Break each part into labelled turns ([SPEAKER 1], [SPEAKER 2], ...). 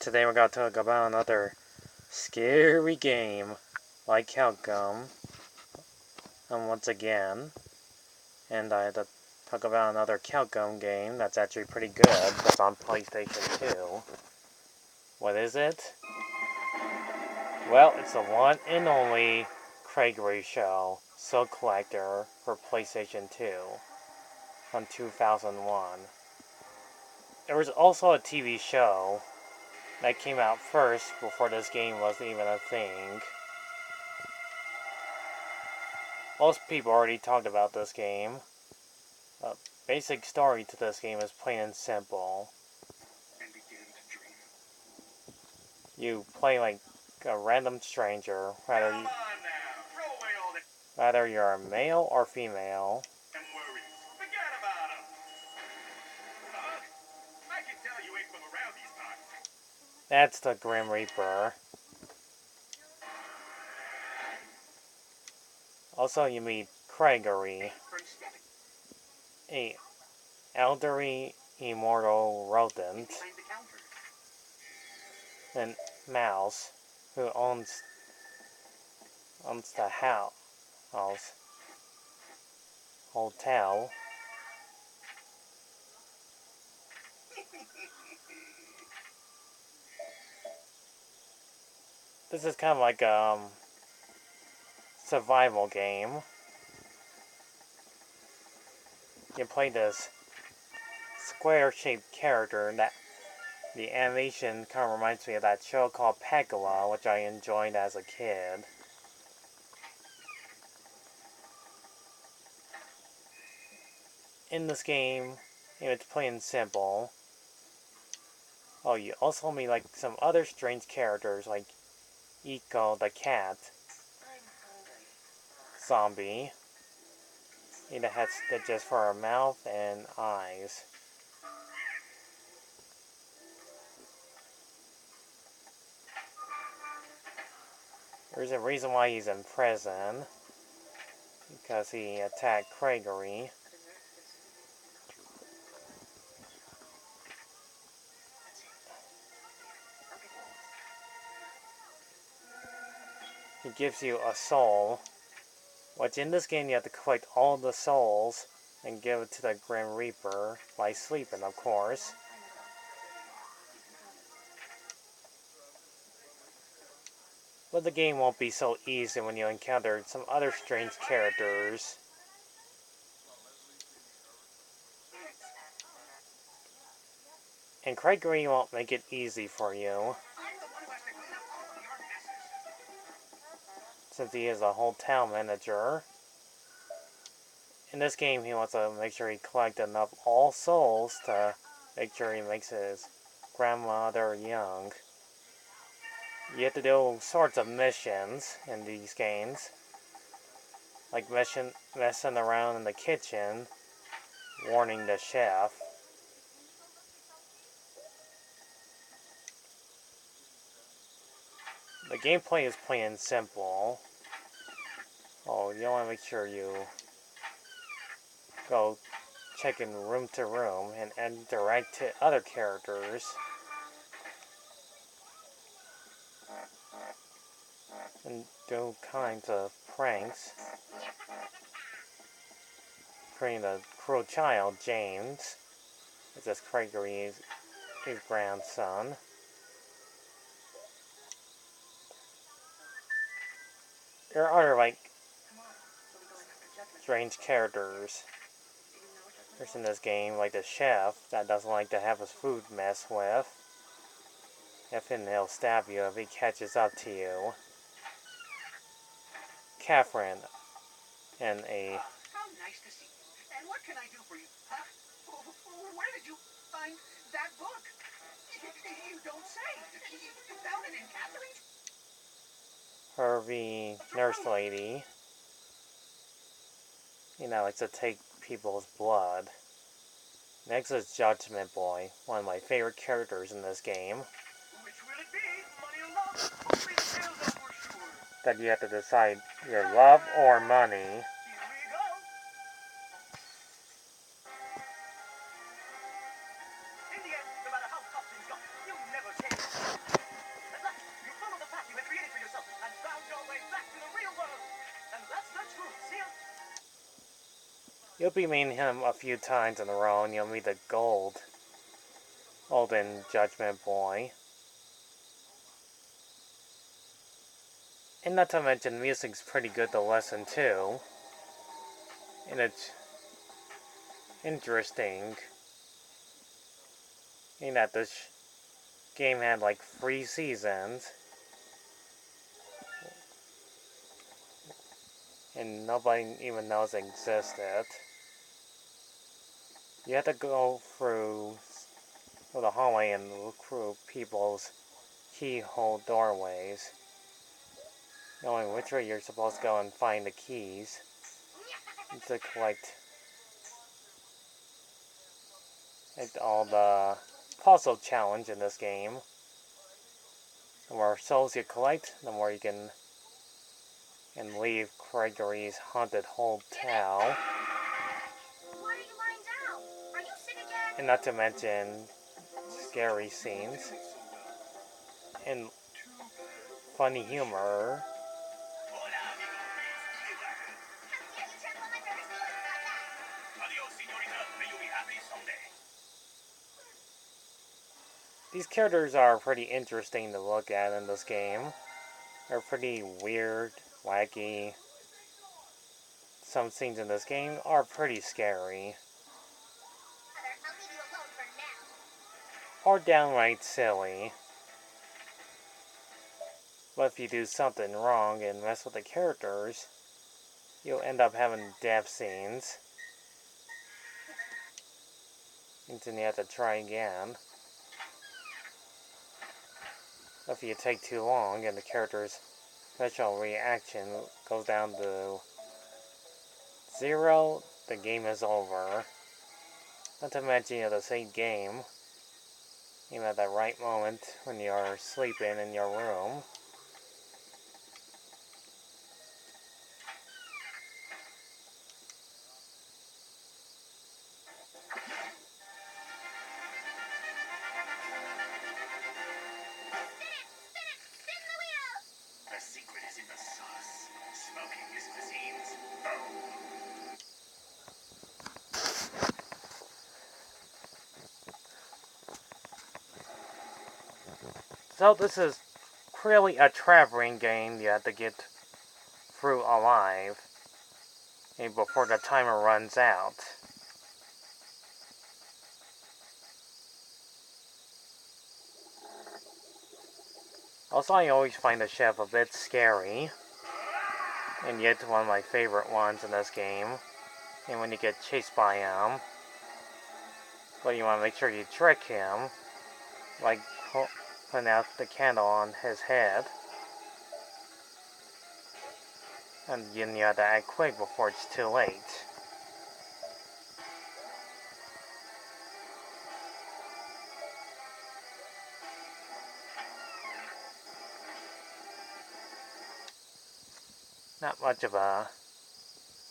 [SPEAKER 1] Today we're going to talk about another scary game like Calcum once again. And I had to talk about another Calcum game that's actually pretty good that's on PlayStation 2. What is it? Well, it's the one and only Gregory show, Soul Collector for PlayStation 2 from 2001. There was also a TV show that came out first before this game was even a thing. Most people already talked about this game. The basic story to this game is plain and simple. You play like a random stranger, whether you're a male or female. That's the Grim Reaper. Also, you meet Gregory, a elderly immortal rodent, and Mouse, who owns the house hotel. This is kind of like a survival game. You play this square-shaped character that the animation kind of reminds me of that show called Pegula, which I enjoyed as a kid. In this game, it's plain simple. Oh, you also meet like some other strange characters like Eco the cat zombie. It has stitches for her mouth and eyes. There's a reason why he's in prison, because he attacked Gregory. He gives you a soul, which in this game you have to collect all the souls and give it to the Grim Reaper by sleeping, of course. But the game won't be so easy when you encounter some other strange characters. And Gregory won't make it easy for you, since he is a hotel manager. In this game, he wants to make sure he collects enough all souls to make sure he makes his grandmother young. You have to do all sorts of missions in these games, like messing around in the kitchen, warning the chef. The gameplay is plain and simple. Oh, you want to make sure you go check in room to room and interact to other characters. And do kinds of pranks. Creating a cruel child, James. It's just Gregory's his grandson. There are like strange characters. There's in this game like the chef that doesn't like to have his food messed with. If he'll stab you if he catches up to you. Catherine and a
[SPEAKER 2] how nice to see you. And what can I do for you? Huh? Where did you find that book? You don't say. You found it in Catherine's?
[SPEAKER 1] Harvey nurse lady. Likes to take people's blood. Next is Judgment Boy, one of my favorite characters in this game.
[SPEAKER 2] Which will it be? Money or love? Only the tails are for sure.
[SPEAKER 1] That you have to decide your love or money.
[SPEAKER 2] Here we go. In the end, no matter how tough things got, you never came.
[SPEAKER 1] You'll be meeting him a few times in a row, and you'll meet the Golden Judgment Boy. And not to mention, the music's pretty good to listen to. And it's interesting in that this game had like 3 seasons. And nobody even knows it existed. You have to go through the hallway and look through people's keyhole doorways, knowing which way you're supposed to go and find the keys to collect all the puzzle challenge in this game. The more souls you collect, the more you can leave Gregory's haunted hotel.
[SPEAKER 2] Why are you lying down? Are you sick again?
[SPEAKER 1] And not to mention scary scenes and funny humor. These characters are pretty interesting to look at in this game. They're pretty weird, wacky. Some scenes in this game are pretty scary. Or downright silly. But if you do something wrong and mess with the characters, you'll end up having death scenes. And then you have to try again. If you take too long and the character's special reaction goes down to 0, the game is over. Not to mention you have to save game, even at the right moment when you're sleeping in your room.
[SPEAKER 2] The secret is in the sauce. Smoking is disease.
[SPEAKER 1] So this is clearly a traveling game you have to get through alive before the timer runs out. Also, I always find the chef a bit scary, and yet one of my favorite ones in this game. And when you get chased by him, but you want to make sure you trick him, like putting out the candle on his head. And then you have to act quick before it's too late. Not much of a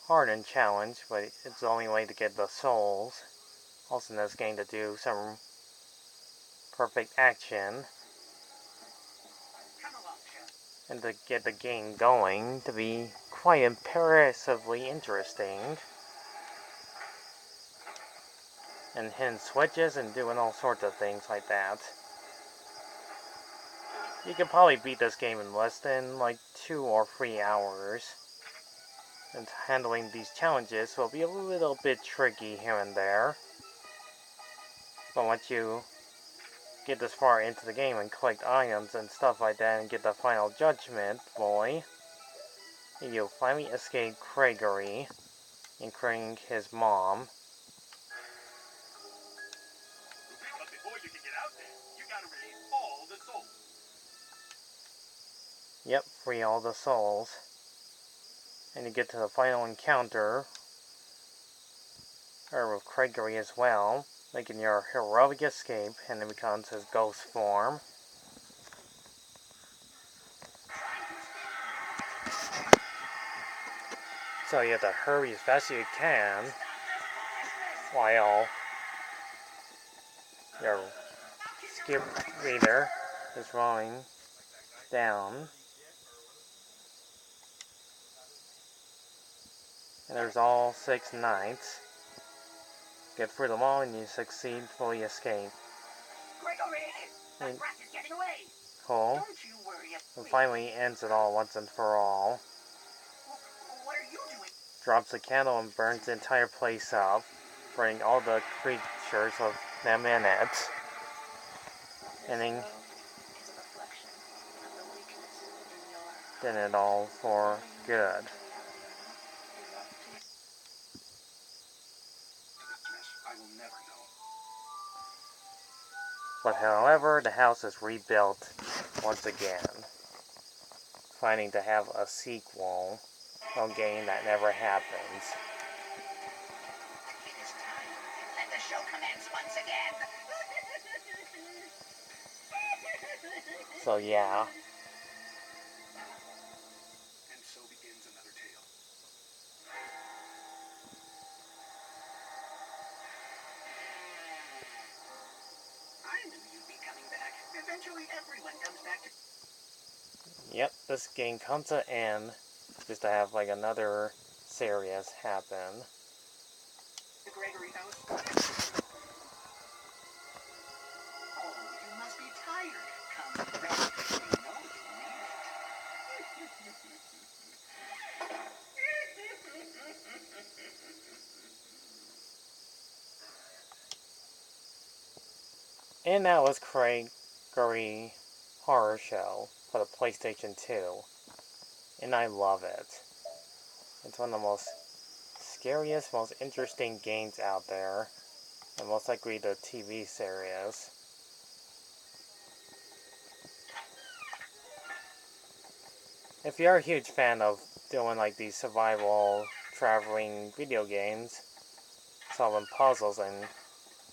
[SPEAKER 1] hardened challenge, but it's the only way to get the souls. Also in this game to do some perfect action. And to get the game going to be quite impressively interesting. And hitting switches and doing all sorts of things like that. You can probably beat this game in less than like 2 or 3 hours. And handling these challenges will be a little bit tricky here and there. But once you get this far into the game and collect items and stuff like that and get the final judgment boy, you'll finally escape Gregory, including his mom.
[SPEAKER 2] But before you can get out there, you gotta release all the souls.
[SPEAKER 1] Yep, free all the souls. And you get to the final encounter with Gregory as well, making your heroic escape, and it becomes his ghost form. So you have to hurry as fast as you can while your skip reader is rolling down. And there's all 6 knights. Get through them all and you successfully escape.
[SPEAKER 2] Gregory! That
[SPEAKER 1] And
[SPEAKER 2] brat is getting away!
[SPEAKER 1] cool.
[SPEAKER 2] Don't you worry.
[SPEAKER 1] And finally ends it all once and for all.
[SPEAKER 2] What are you doing?
[SPEAKER 1] Drops a candle and burns the entire place up, burning all the creatures with them in it. And then did it all for good.
[SPEAKER 2] I will never know.
[SPEAKER 1] But however, the house is rebuilt once again, planning to have a sequel, a game that never happens.
[SPEAKER 2] It is time. Let the show commence once again.
[SPEAKER 1] So yeah.
[SPEAKER 2] And so begins another tale. I knew you'd be coming back. Eventually everyone comes back to...
[SPEAKER 1] Yep, this game comes to an end just to have like another series happen.
[SPEAKER 2] the Gregory house. Oh, you must be tired. Come rest. You know you need
[SPEAKER 1] And that was Gregory Horror Show for the PlayStation 2. And I love it. It's one of the most scariest, most interesting games out there. And most likely the TV series. If you're a huge fan of doing like these survival traveling video games, solving puzzles and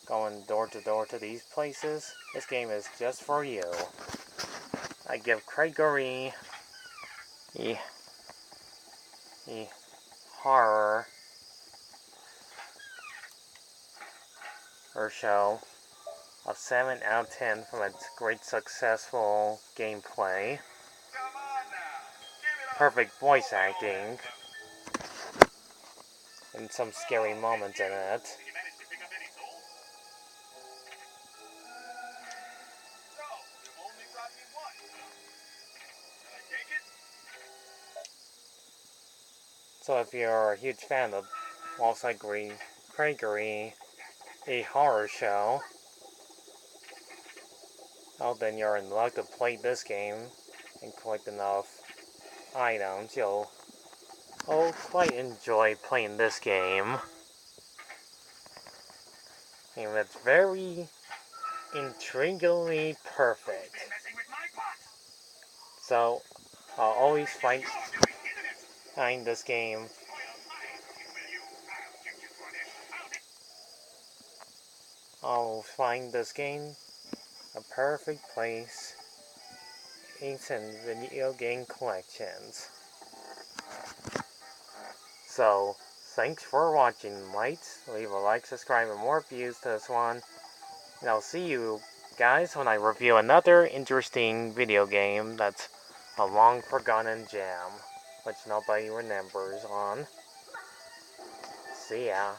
[SPEAKER 1] going door to door to these places, this game is just for you. I give Gregory the horror show of 7 out of 10 from its great successful gameplay, perfect voice acting, and some scary moments in it.
[SPEAKER 2] Did you manage to pick up any souls? No, you've only brought me one. Shall I take it?
[SPEAKER 1] So if you're a huge fan of most likely Gregory, a horror show, well then you're in luck to play this game and collect enough items. You'll quite enjoy playing this game. And it's very intriguingly perfect.
[SPEAKER 2] Been messing with my pot.
[SPEAKER 1] So I'll always find
[SPEAKER 2] You're doing, isn't it?
[SPEAKER 1] this game.
[SPEAKER 2] Spoil mine, will you? I'll get you for this.
[SPEAKER 1] I'll find this game a perfect place in video game collections. So thanks for watching, mates. Leave a like, subscribe, and more views to this one. And I'll see you guys when I review another interesting video game that's a long forgotten gem, which nobody remembers on. See ya.